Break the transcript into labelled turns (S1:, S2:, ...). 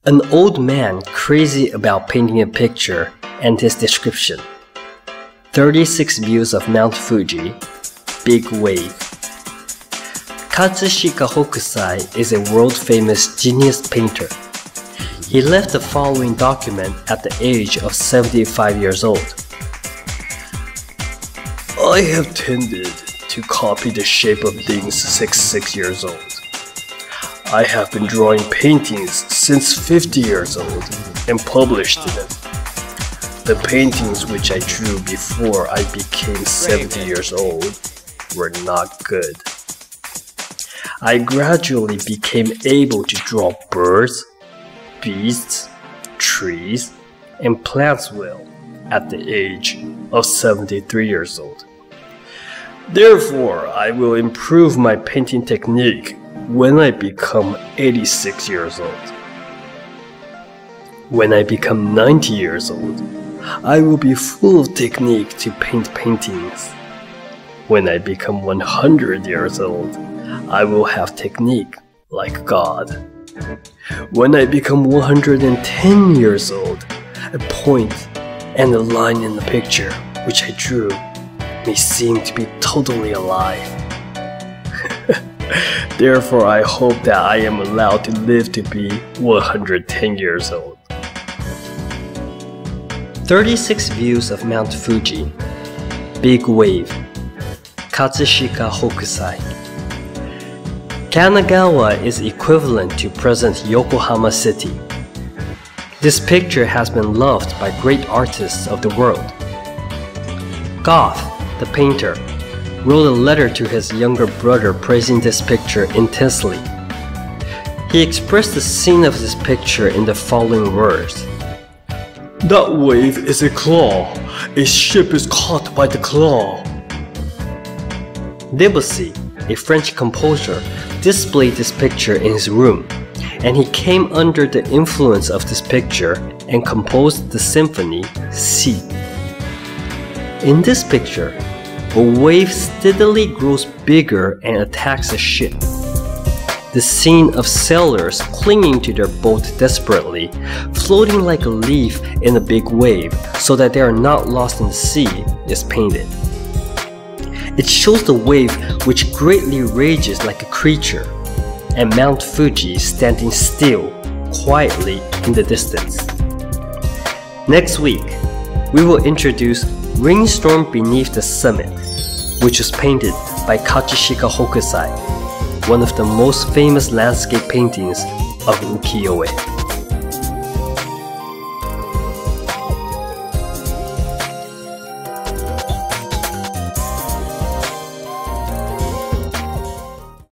S1: An old man crazy about painting a picture and his description. 36 views of Mount Fuji, big wave. Katsushika Hokusai is a world-famous genius painter. He left the following document at the age of 75 years old. I have tended to copy the shape of things since 6 years old. I have been drawing paintings since 50 years old and published them. The paintings which I drew before I became 70 years old were not good. I gradually became able to draw birds, beasts, trees, and plants well at the age of 73 years old. Therefore, I will improve my painting technique when I become 86 years old. When I become 90 years old, I will be full of technique to paint paintings. When I become 100 years old, I will have technique like God. When I become 110 years old, a point and a line in the picture which I drew may seem to be totally alive. Therefore, I hope that I am allowed to live to be 110 years old. 36 views of Mount Fuji, big wave. Katsushika Hokusai. Kanagawa is equivalent to present Yokohama City. This picture has been loved by great artists of the world. Goth, the painter, wrote a letter to his younger brother praising this picture intensely. He expressed the scene of this picture in the following words. That wave is a claw. A ship is caught by the claw. Debussy, a French composer, displayed this picture in his room, and he came under the influence of this picture and composed the symphony C. In this picture, a wave steadily grows bigger and attacks a ship. The scene of sailors clinging to their boat desperately, floating like a leaf in a big wave so that they are not lost in the sea, is painted. It shows the wave which greatly rages like a creature, and Mount Fuji standing still, quietly in the distance. Next week, we will introduce Rainstorm Beneath the Summit, which was painted by Katsushika Hokusai, one of the most famous landscape paintings of Ukiyo-e.